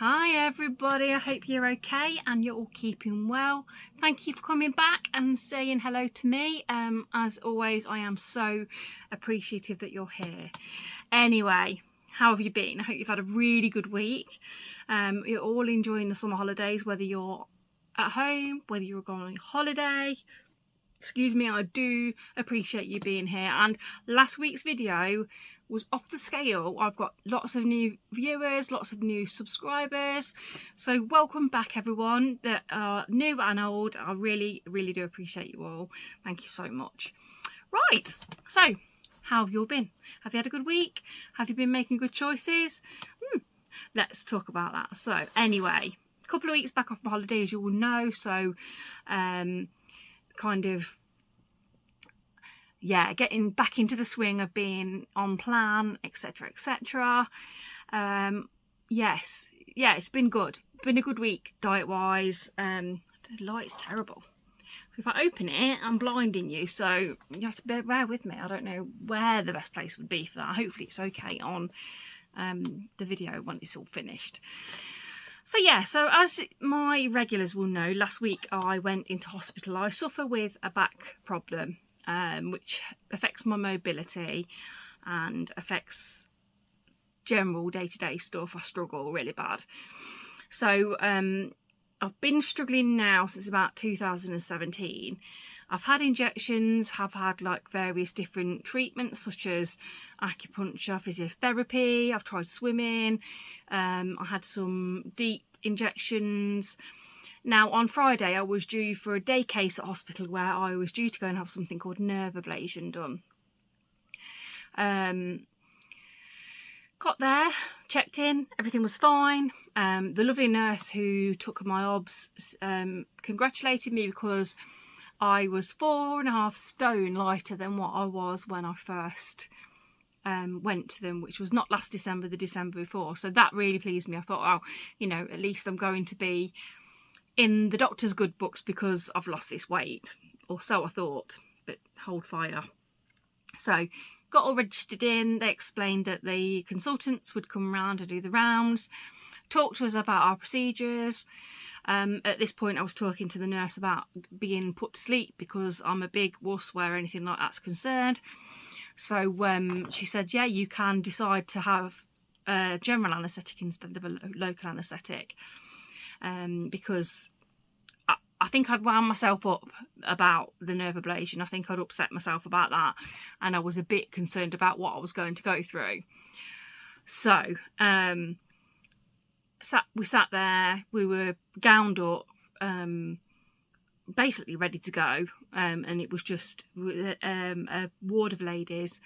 Hi everybody, I hope you're okay and you're all keeping well. Thank you for coming back and saying hello to me. As always, I am so appreciative that you're here. Anyway, how have you been? I hope you've had a really good week. You're all enjoying the summer holidays, whether you're at home, whether you're going on holiday. Excuse me, I do appreciate you being here. And last week's video was off the scale. I've got lots of new viewers, lots of new subscribers. So welcome back everyone that are new and old. I really do appreciate you all. Thank you so much. Right, so how have you all been? Have you had a good week? Have you been making good choices? Let's talk about that. So anyway, a couple of weeks back off my holiday, as you all know. So getting back into the swing of being on plan, etc. It's been good. Been a good week diet wise. The light's terrible. If I open it, I'm blinding you, so you have to bear with me. I don't know where the best place would be for that. Hopefully it's okay on the video when it's all finished. So as my regulars will know, last week I went into hospital. I suffer with a back problem, which affects my mobility and affects general day-to-day stuff. I struggle really bad. So I've been struggling now since about 2017. I've had injections, have had like various different treatments such as acupuncture, physiotherapy. I've tried swimming. I had some deep injections. Now on Friday I was due for a day case at hospital where I was due to go and have something called nerve ablation done. Got there, checked in, everything was fine. The lovely nurse who took my obs congratulated me because I was 4.5 stone lighter than what I was when I first went to them, which was not last December, the December before. So that really pleased me. I thought, oh, you know, at least I'm going to be in the doctor's good books because I've lost this weight, or so I thought, but hold fire. So got all registered in. They explained that the consultants would come around and do the rounds, talk to us about our procedures. At this point I was talking to the nurse about being put to sleep because I'm a big wuss where anything like that's concerned. So she said, yeah, you can decide to have a general anaesthetic instead of a local anaesthetic, because I think I'd wound myself up about the nerve ablation. I think I'd upset myself about that, and I was a bit concerned about what I was going to go through. So we sat there, we were gowned up, basically ready to go, and it was just a ward of ladies.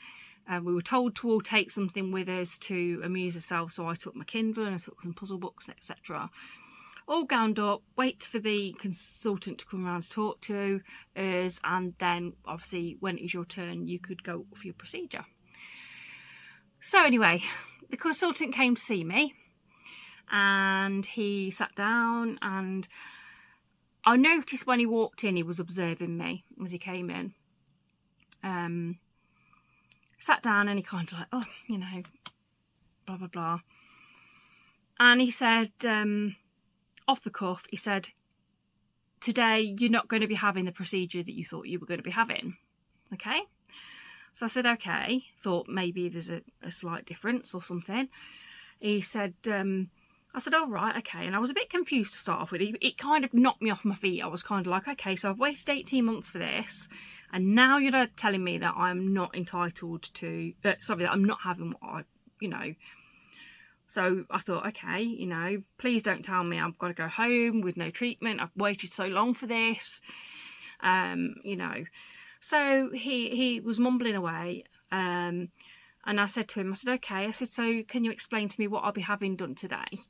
We were told to all take something with us to amuse ourselves, so I took my Kindle and I took some puzzle books, etc. All gowned up, wait for the consultant to come around to talk to us, and then obviously when it was your turn you could go for your procedure. So anyway, the consultant came to see me and he sat down, and I noticed when he walked in he was observing me as he came in. Sat down and he kind of like, oh, you know, blah blah blah, and he said, off the cuff, he said, today you're not going to be having the procedure that you thought you were going to be having. Okay, so I said okay, thought maybe there's a slight difference or something. He said, I said, oh right, okay. And I was a bit confused to start off with. It kind of knocked me off my feet. I was kind of like, okay, so I've waited 18 months for this, and now you're telling me that I'm not entitled to, that I'm not having what I, you know. So I thought, okay, you know, please don't tell me I've got to go home with no treatment. I've waited so long for this, you know. So he was mumbling away, and I said to him, I said, okay. I said, so can you explain to me what I'll be having done today?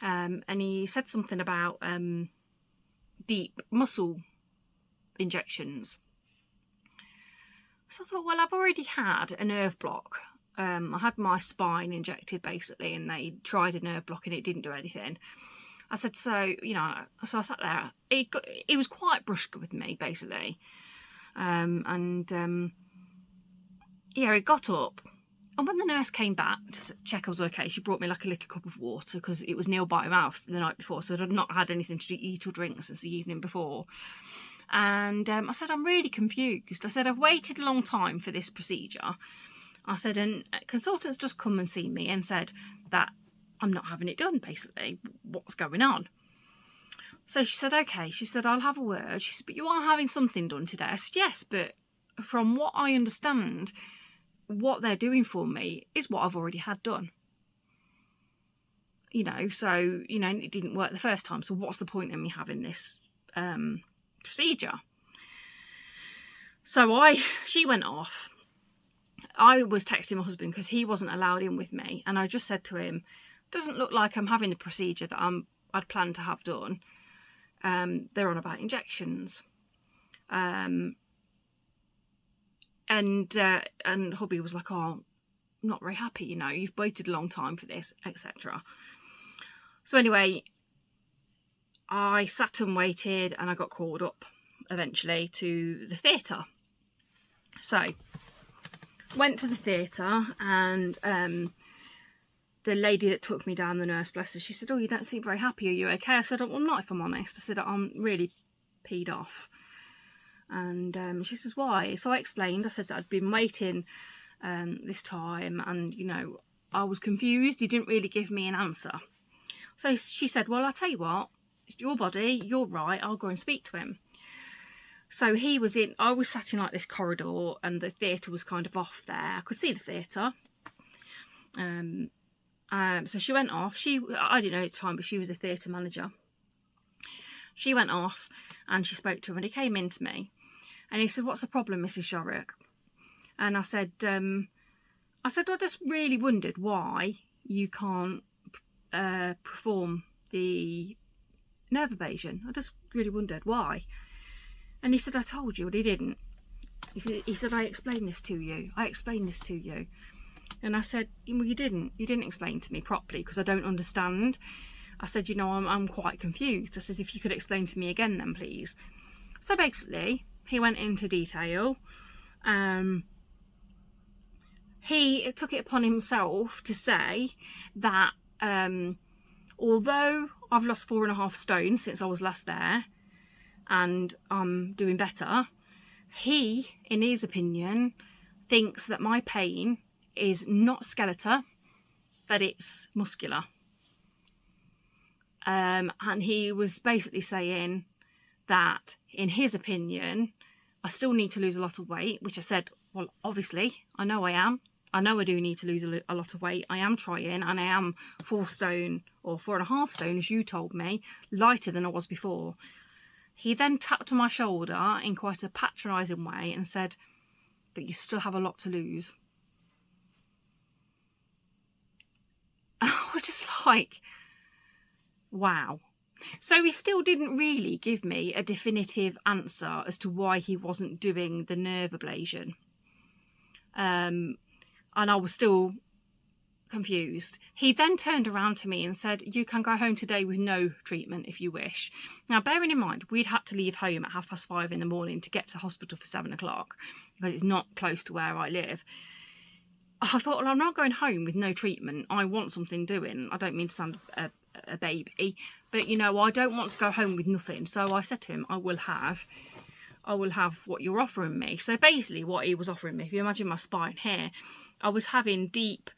And he said something about deep muscle injections. So I thought, well, I've already had a nerve block. I had my spine injected basically, and they tried a nerve block and it didn't do anything. I said, so, you know, so I sat there. He was quite brusque with me basically. He got up, And when the nurse came back to check I was okay, she brought me like a little cup of water because it was nil by my mouth the night before, so I'd not had anything to eat or drink since the evening before. And I said, I'm really confused. I said, I've waited a long time for this procedure. I said, and consultants just come and see me and said that I'm not having it done, basically. What's going on? So she said, okay. She said, I'll have a word. She said, but you are having something done today. I said, yes, but from what I understand, what they're doing for me is what I've already had done. You know, so, you know, it didn't work the first time. So what's the point in me having this procedure? So she went off. I was texting my husband because he wasn't allowed in with me. And I just said to him, doesn't look like I'm having the procedure that I'd planned to have done. They're on about injections. And hubby was like, oh, I'm not very happy, you know, you've waited a long time for this, etc. So anyway, I sat and waited, and I got called up eventually to the theatre. So went to the theatre, and the lady that took me down, the nurse, bless her, she said, oh, you don't seem very happy, are you okay? I said, oh, I'm not, if I'm honest. I said, I'm really peed off. And she says, why? So I explained. I said that I'd been waiting this time, and, you know, I was confused. He didn't really give me an answer. So she said, well, I'll tell you what, it's your body, you're right, I'll go and speak to him. So I was sat in like this corridor, and the theatre was kind of off there. I could see the theatre. So she went off. I didn't know at the time, but she was a theatre manager. She went off and she spoke to him, and he came in to me. And he said, what's the problem, Mrs. Sharrock? And I said, I just really wondered why you can't perform the nerve ablation. I just really wondered why. And he said, I told you, but he didn't. He said, I explained this to you. And I said, well, you didn't explain to me properly because I don't understand. I said, you know, I'm quite confused. I said, if you could explain to me again then, please. So basically, he went into detail. He took it upon himself to say that although I've lost 4.5 stone since I was last there and I'm doing better, he, in his opinion, thinks that my pain is not skeletal, that it's muscular. And he was basically saying that, in his opinion, I still need to lose a lot of weight, which I said, well, obviously, I know I am. I know I do need to lose a lot of weight. I am trying, and I am 4 stone, or 4.5 stone, as you told me, lighter than I was before. He then tapped on my shoulder in quite a patronising way and said, but you still have a lot to lose. I was just like, wow. So he still didn't really give me a definitive answer as to why he wasn't doing the nerve ablation. And I was still confused. He then turned around to me and said, you can go home today with no treatment if you wish. Now, bearing in mind, we'd had to leave home at 5:30 in the morning to get to hospital for 7 o'clock because it's not close to where I live. I thought, well, I'm not going home with no treatment. I want something doing. I don't mean to sound a baby, but, you know, I don't want to go home with nothing. So I said to him, I will have what you're offering me. So basically what he was offering me, if you imagine my spine here, I was having deep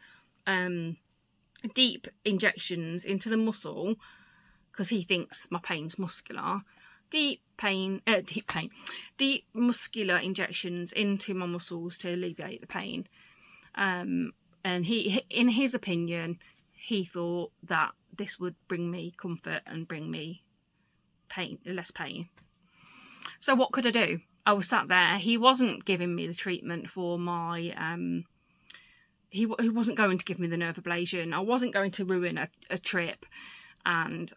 injections into the muscle because he thinks my pain's muscular. Deep muscular injections into my muscles to alleviate the pain. And he, in his opinion, he thought that this would bring me comfort and bring me less pain. So what could I do? I was sat there. He wasn't giving me the treatment for my he wasn't going to give me the nerve ablation. I wasn't going to ruin a trip, and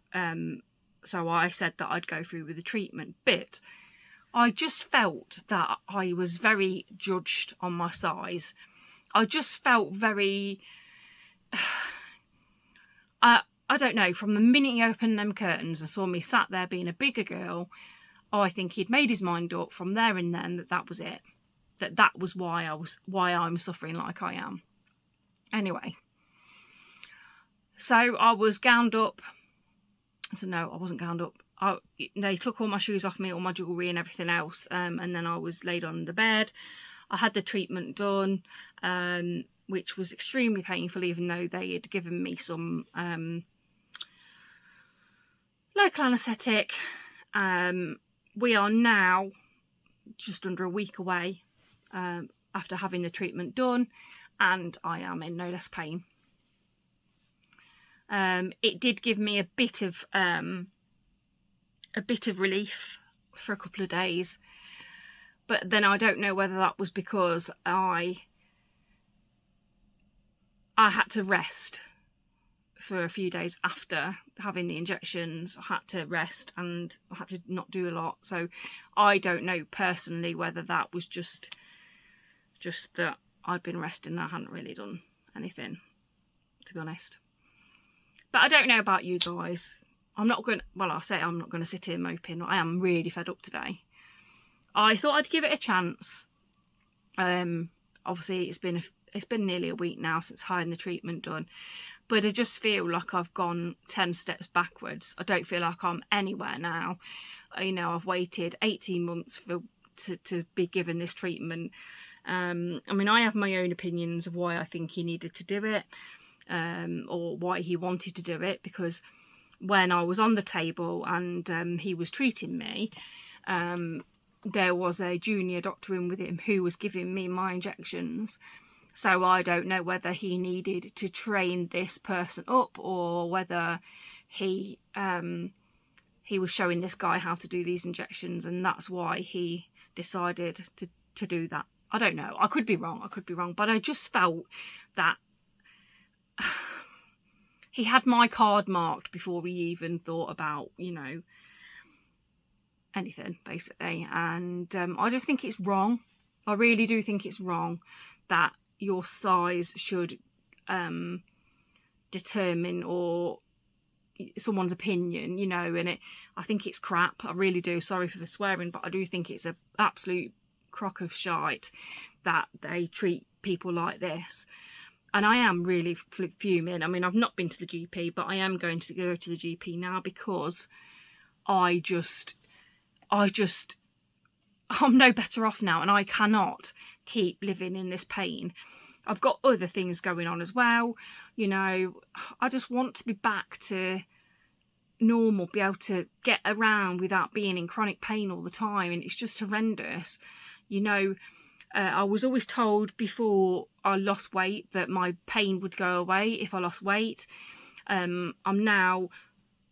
so I said that I'd go through with the treatment. But I just felt that I was very judged on my size. I just felt very I don't know, from the minute he opened them curtains and saw me sat there being a bigger girl, I think he'd made his mind up from there and then that was it. That was why I'm suffering like I am. Anyway, so I was gowned up. So no, I wasn't gowned up. They took all my shoes off me, all my jewellery and everything else, and then I was laid on the bed. I had the treatment done, which was extremely painful, even though they had given me some local anaesthetic. We are now just under a week away after having the treatment done, and I am in no less pain. It did give me a bit of relief for a couple of days, but then I don't know whether that was because I had to rest for a few days after having the injections. I had to rest and I had to not do a lot, so I don't know personally whether that was just that I'd been resting and I hadn't really done anything, to be honest. But I don't know about you guys. I'm not going to sit here moping. I am really fed up today. I thought I'd give it a chance. Obviously it's been nearly a week now since having the treatment done, but I just feel like I've gone 10 steps backwards. I don't feel like I'm anywhere now. You know, I've waited 18 months to be given this treatment. I mean, I have my own opinions of why I think he needed to do it, or why he wanted to do it, because when I was on the table and he was treating me, there was a junior doctor in with him who was giving me my injections. So I don't know whether he needed to train this person up, or whether he was showing this guy how to do these injections, and that's why he decided to do that. I don't know. I could be wrong, but I just felt that he had my card marked before we even thought about, you know, anything, basically. And I just think it's wrong. I really do think it's wrong that your size should determine or someone's opinion, you know. And I think it's crap. I really do. Sorry for the swearing, but I do think it's an absolute crock of shite that they treat people like this. And I am really fuming. I mean, I've not been to the GP, but I am going to go to the GP now, because I'm no better off now, and I cannot keep living in this pain. I've got other things going on as well, you know. I just want to be back to normal, be able to get around without being in chronic pain all the time, and it's just horrendous, you know. I was always told before I lost weight that my pain would go away if I lost weight. I'm now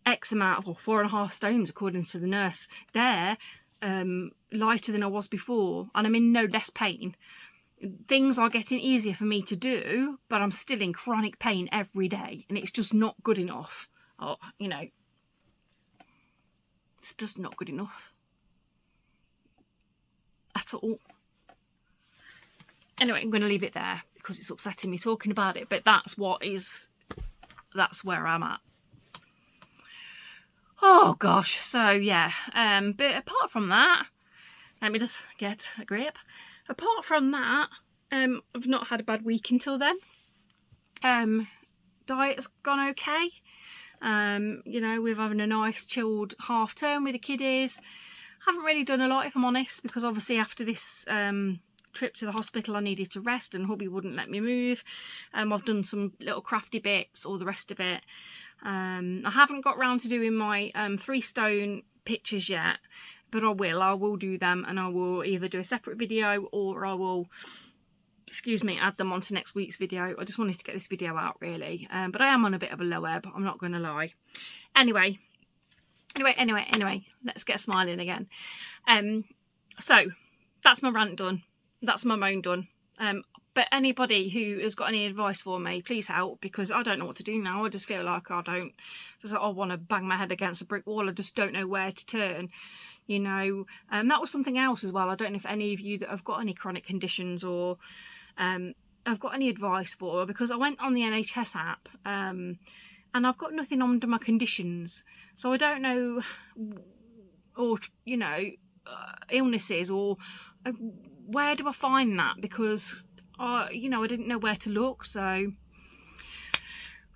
X amount of 4.5 stones, according to the nurse there, lighter than I was before, and I'm in no less pain. Things are getting easier for me to do, but I'm still in chronic pain every day, and it's just not good enough. Oh, you know, it's just not good enough at all. Anyway, I'm going to leave it there because it's upsetting me talking about it, but that's where I'm at. Oh gosh, so yeah, but apart from that, let me just get a grip. Apart from that, I've not had a bad week until then. Diet's gone okay. You know, we're having a nice chilled half term with the kiddies. Haven't really done a lot, if I'm honest, because obviously after this trip to the hospital I needed to rest and hubby wouldn't let me move. I've done some little crafty bits, all the rest of it. I haven't got round to doing my 3 stone pictures yet, but I will do them, and I will either do a separate video or I will, add them onto next week's video. I just wanted to get this video out really, but I am on a bit of a low ebb, I'm not going to lie. Anyway, let's get smiling again. So that's my rant done. That's my moan done. But anybody who has got any advice for me, please help, because I don't know what to do now. I just feel like I want to bang my head against a brick wall. I just don't know where to turn, you know. That was something else as well. I don't know if any of you that have got any chronic conditions or have got any advice for, because I went on the NHS app and I've got nothing under my conditions, so I don't know, or you know, illnesses, or where do I find that, because you know, I didn't know where to look. So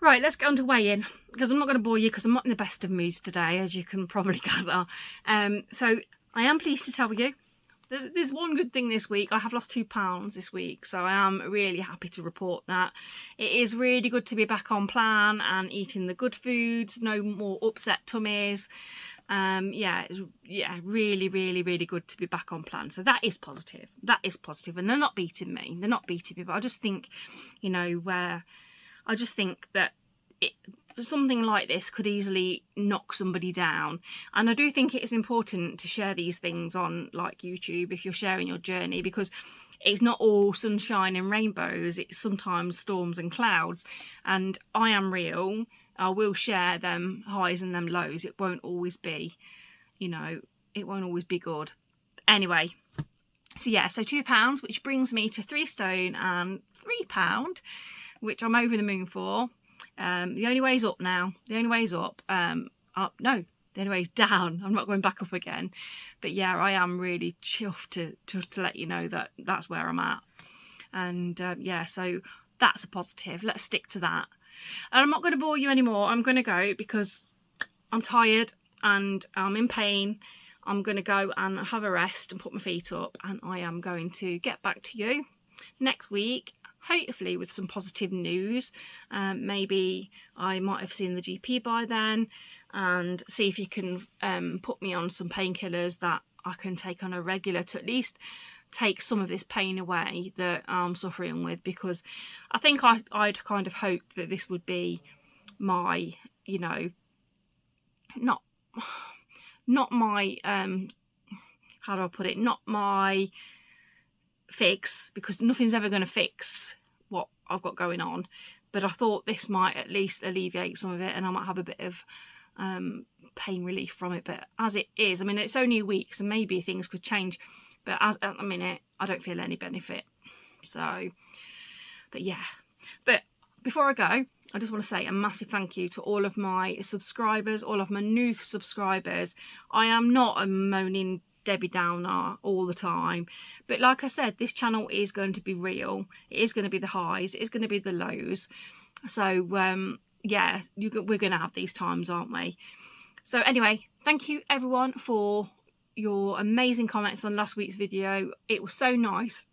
Right, let's get on to weigh-in, because I'm not going to bore you because I'm not in the best of moods today, as you can probably gather. So I am pleased to tell you, there's one good thing this week. I have lost 2 pounds this week, so I am really happy to report that. It is really good to be back on plan and eating the good foods, no more upset tummies. Yeah, really, really, really good to be back on plan. So that is positive. That is positive, and they're not beating me. They're not beating me, but I just think, you know, I just think that something like this could easily knock somebody down. And I do think it is important to share these things on like YouTube if you're sharing your journey, because it's not all sunshine and rainbows. It's sometimes storms and clouds, and I am real. I will share them highs and them lows. It won't always be, you know, it won't always be good. Anyway, so yeah, so 2 pounds, which brings me to 3 stone and 3 pound, which I'm over the moon for. The only way's up now. The only way's up. No, the only way's down. I'm not going back up again. But yeah, I am really chuffed to let you know that that's where I'm at. And yeah, so that's a positive. Let's stick to that. And I'm not going to bore you anymore. I'm going to go because I'm tired and I'm in pain. I'm going to go and have a rest and put my feet up, and I am going to get back to you next week, hopefully with some positive news. Maybe I might have seen the GP by then, and see if you can put me on some painkillers that I can take on a regular to at least take some of this pain away that I'm suffering with, because I think I'd kind of hoped that this would be my, you know, not my how do I put it, not my fix, because nothing's ever going to fix what I've got going on, but I thought this might at least alleviate some of it, and I might have a bit of pain relief from it. But as it is, I mean, it's only a week, so maybe things could change, but as at the minute I don't feel any benefit. So, but yeah, but before I go, I just want to say a massive thank you to all of my subscribers, all of my new subscribers. I am not a moaning Debbie Downer all the time, but like I said, this channel is going to be real. It is going to be the highs, it is going to be the lows. So yeah, we're going to have these times, aren't we? So anyway, thank you everyone for your amazing comments on last week's video. It was so nice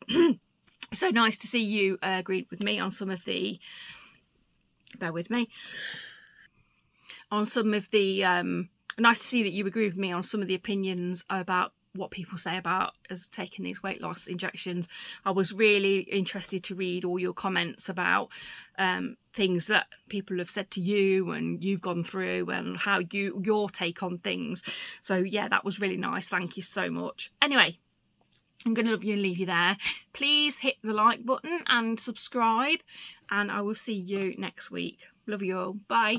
so nice to see you agreed with me on some of the, bear with me, on some of the nice to see that you agree with me on some of the opinions about what people say about us taking these weight loss injections. I was really interested to read all your comments about things that people have said to you and you've gone through, and how your take on things. So yeah, that was really nice. Thank you so much. Anyway, I'm going to love you and leave you there. Please hit the like button and subscribe, and I will see you next week. Love you all. Bye.